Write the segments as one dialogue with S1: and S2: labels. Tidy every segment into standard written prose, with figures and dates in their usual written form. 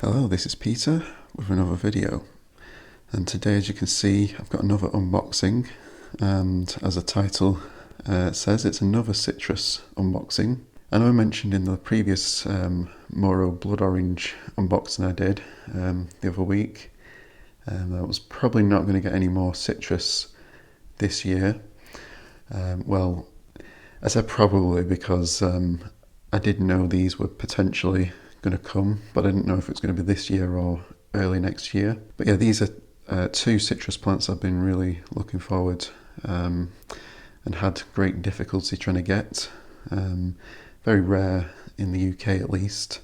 S1: Hello, this is Peter with another video, and today, as you can see, I've got another unboxing, and as the title says, it's another citrus unboxing. I know I mentioned in the previous Moro Blood Orange unboxing I did the other week that I was probably not going to get any more citrus this year. Well, I said probably because I did know these were potentially going to come, but I didn't know if it's going to be this year or early next year. But yeah, these are two citrus plants I've been really looking forward and had great difficulty trying to get. Very rare in the UK at least,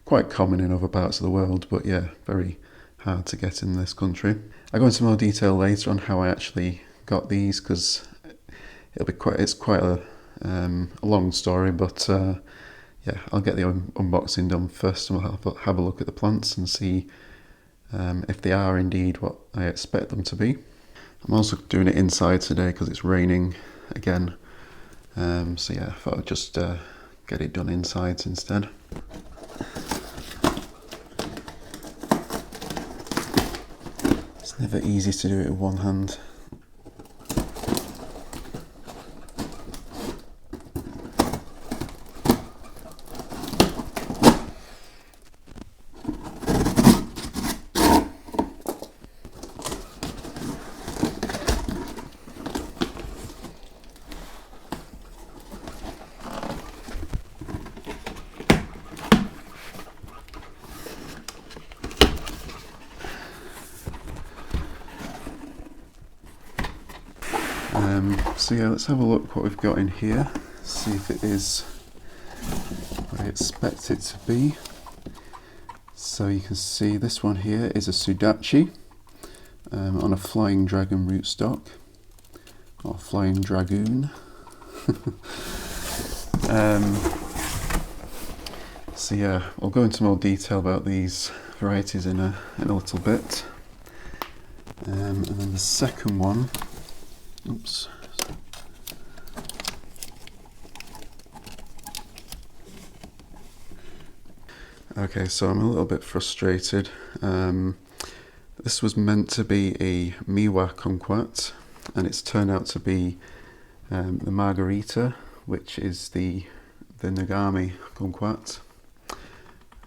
S1: quite common in other parts of the world, but yeah, very hard to get in this country. I'll go into more detail later on how I actually got these, because it's quite a long story, but yeah, I'll get the unboxing done first, and we'll have a look at the plants and see if they are indeed what I expect them to be. I'm also doing it inside today because it's raining again, so yeah, I thought I'd just get it done inside instead. It's never easy to do it with one hand. So yeah, let's have a look what we've got in here, see if it is what I expect it to be. So you can see this one here is a Sudachi on a flying dragon rootstock, or flying dragoon. So yeah, I'll go into more detail about these varieties in a little bit. And then the second one, oops. Okay, so I'm a little bit frustrated. This was meant to be a Meiwa Kumquat, and it's turned out to be the Margarita, which is the Nagami Kumquat.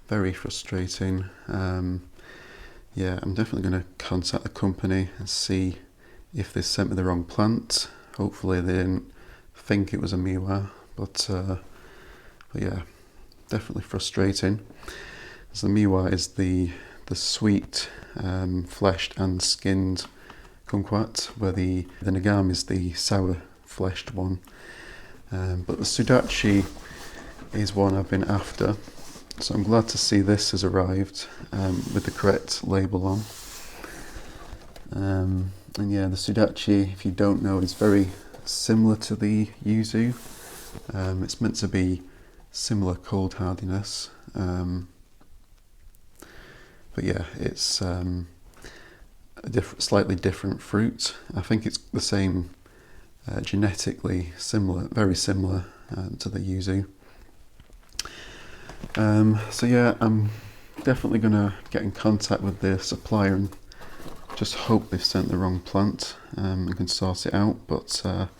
S1: Very frustrating. Yeah, I'm definitely going to contact the company and see if they sent me the wrong plant. Hopefully they didn't think it was a Meiwa, but yeah, definitely frustrating. So the Meiwa is the sweet, fleshed and skinned kumquat, where the Nagami is the sour fleshed one. But the Sudachi is one I've been after, so I'm glad to see this has arrived with the correct label on. And yeah, the Sudachi, if you don't know, is very similar to the Yuzu. It's meant to be similar cold hardiness, but yeah, it's a slightly different fruit. I think it's the same, genetically similar, very similar to the Yuzu. So yeah, I'm definitely going to get in contact with the supplier and just hope they've sent the wrong plant and can sort it out, but I'm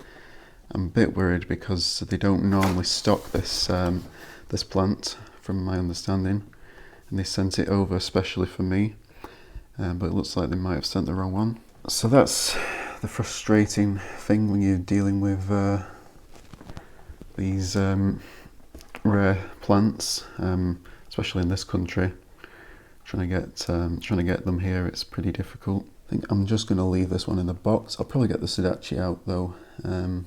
S1: a bit worried because they don't normally stock this this plant, from my understanding, and they sent it over especially for me, but it looks like they might have sent the wrong one. So that's the frustrating thing when you're dealing with these rare plants, especially in this country. Trying to get them here, it's pretty difficult. I think I'm just going to leave this one in the box. I'll probably get the Sudachi out though,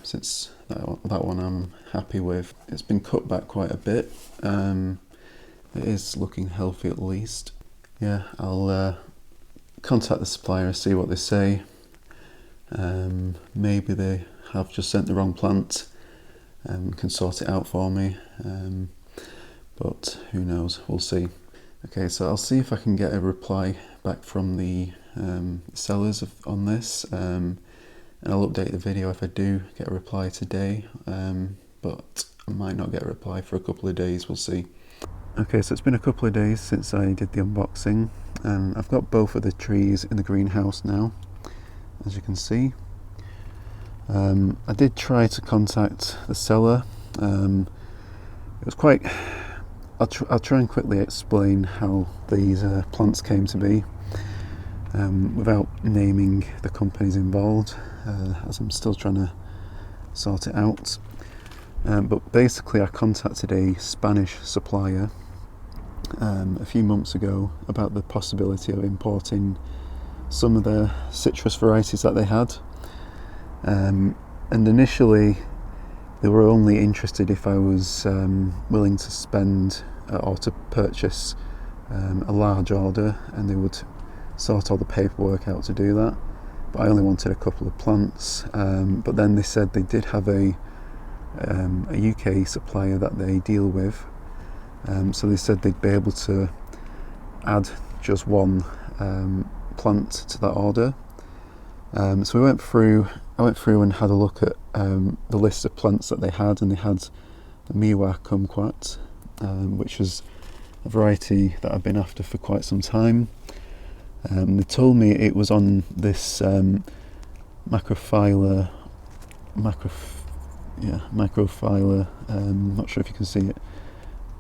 S1: since that one I'm happy with. It's been cut back quite a bit. It is looking healthy at least. Yeah, I'll contact the supplier, see what they say. Maybe they have just sent the wrong plant and can sort it out for me, but who knows, we'll see. Okay, so I'll see if I can get a reply back from the sellers on this, and I'll update the video if I do get a reply today, but I might not get a reply for a couple of days, we'll see. Okay, so it's been a couple of days since I did the unboxing, and I've got both of the trees in the greenhouse now, as you can see. I did try to contact the seller. It was quite... I'll try and quickly explain how these plants came to be, without naming the companies involved, as I'm still trying to sort it out. But basically I contacted a Spanish supplier a few months ago about the possibility of importing some of the citrus varieties that they had, and initially they were only interested if I was willing to spend or to purchase a large order, and they would sort all the paperwork out to do that, but I only wanted a couple of plants. But then they said they did have a UK supplier that they deal with, so they said they'd be able to add just one plant to that order. So I went through and had a look at the list of plants that they had, and they had the Meiwa Kumquat, which was a variety that I've been after for quite some time. They told me it was on this macrophylla, not sure if you can see it,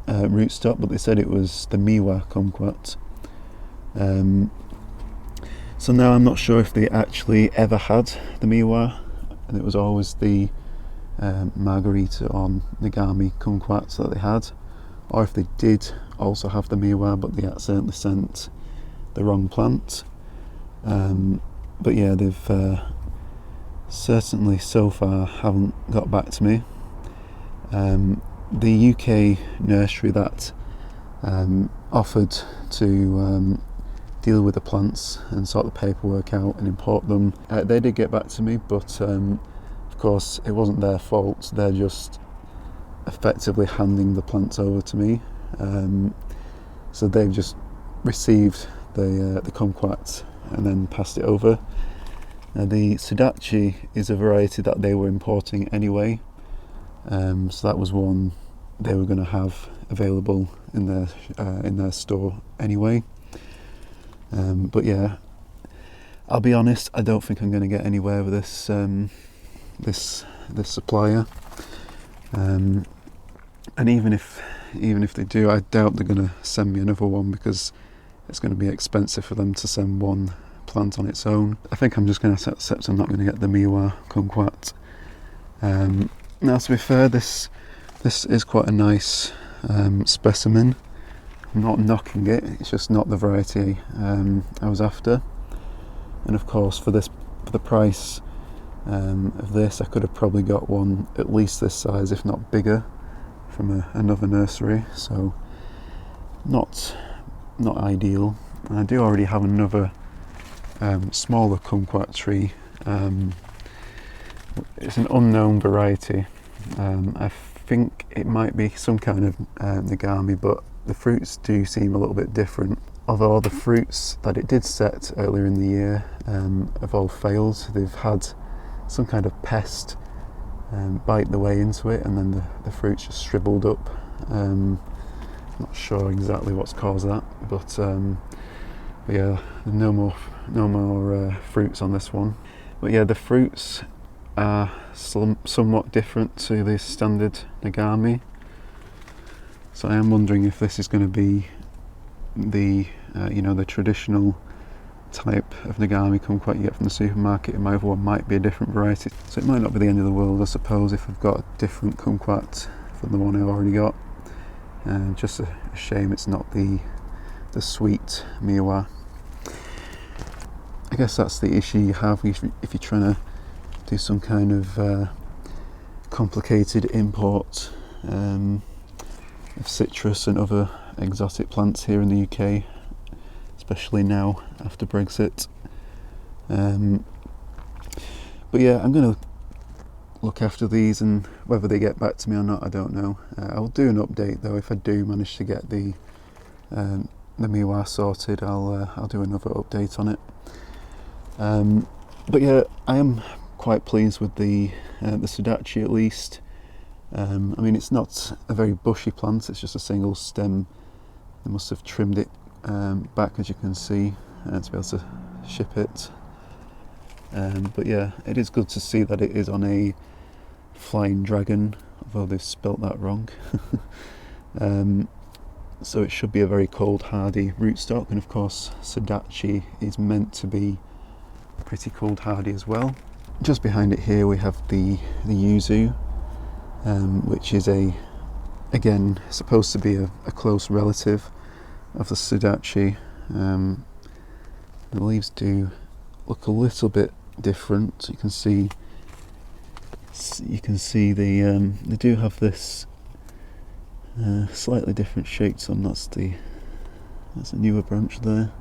S1: rootstock, but they said it was the Meiwa Kumquat. So now I'm not sure if they actually ever had the Meiwa, and it was always the Margarita or Nagami Kumquat that they had, or if they did also have the Meiwa but they accidentally sent the wrong plant. But yeah, they've certainly so far haven't got back to me. The UK nursery that offered to deal with the plants and sort the paperwork out and import them, they did get back to me, but of course it wasn't their fault. They're just effectively handing the plants over to me. So they've just received the kumquat and then passed it over. Now the Sudachi is a variety that they were importing anyway, so that was one they were going to have available in their store anyway. But yeah, I'll be honest, I don't think I'm going to get anywhere with this this supplier. And even if they do, I doubt they're going to send me another one, because it's going to be expensive for them to send one plant on its own. I think I'm just going to accept I'm not going to get the Meiwa Kumquat. Now, to be fair, this is quite a nice specimen. I'm not knocking it, it's just not the variety I was after. And of course, for the price of this, I could have probably got one at least this size, if not bigger, from another nursery. So not ideal. And I do already have another smaller kumquat tree. It's an unknown variety. I think it might be some kind of Nagami, but the fruits do seem a little bit different. Although the fruits that it did set earlier in the year have all failed. They've had some kind of pest bite the way into it, and then the fruits just shriveled up. Not sure exactly what's caused that, but yeah, no more fruits on this one. But yeah, the fruits are somewhat different to the standard Nagami. So I am wondering if this is going to be the the traditional type of Nagami Kumquat you get from the supermarket, and my other one might be a different variety. So it might not be the end of the world, I suppose, if I've got a different Kumquat from the one I've already got. Just a shame it's not the sweet Meiwa. I guess that's the issue you have if you're trying to do some kind of complicated import of citrus and other exotic plants here in the UK, especially now after Brexit. But yeah, I'm going to look after these, and whether they get back to me or not, I don't know. I'll do an update though. If I do manage to get the Meiwa sorted, I'll do another update on it. But yeah, I am quite pleased with the Sudachi, at least. I mean, it's not a very bushy plant, it's just a single stem They must have trimmed it back, as you can see, to be able to ship it. But yeah, it is good to see that it is on a flying dragon, although they've spelt that wrong. So it should be a very cold hardy rootstock, and of course Sudachi is meant to be pretty cold hardy as well. Just behind it here we have the Yuzu, which is again supposed to be a close relative of the Sudachi. The leaves do look a little bit different. You can see they do have this slightly different shape to them. That's a newer branch there.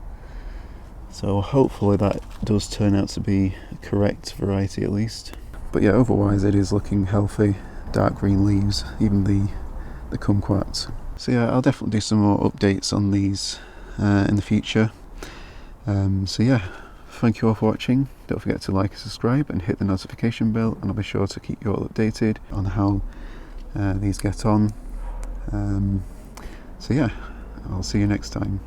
S1: So hopefully that does turn out to be a correct variety at least. But yeah, otherwise it is looking healthy. Dark green leaves, even the kumquat. So yeah, I'll definitely do some more updates on these in the future. So yeah, thank you all for watching. Don't forget to like and subscribe and hit the notification bell, and I'll be sure to keep you all updated on how these get on. So yeah, I'll see you next time.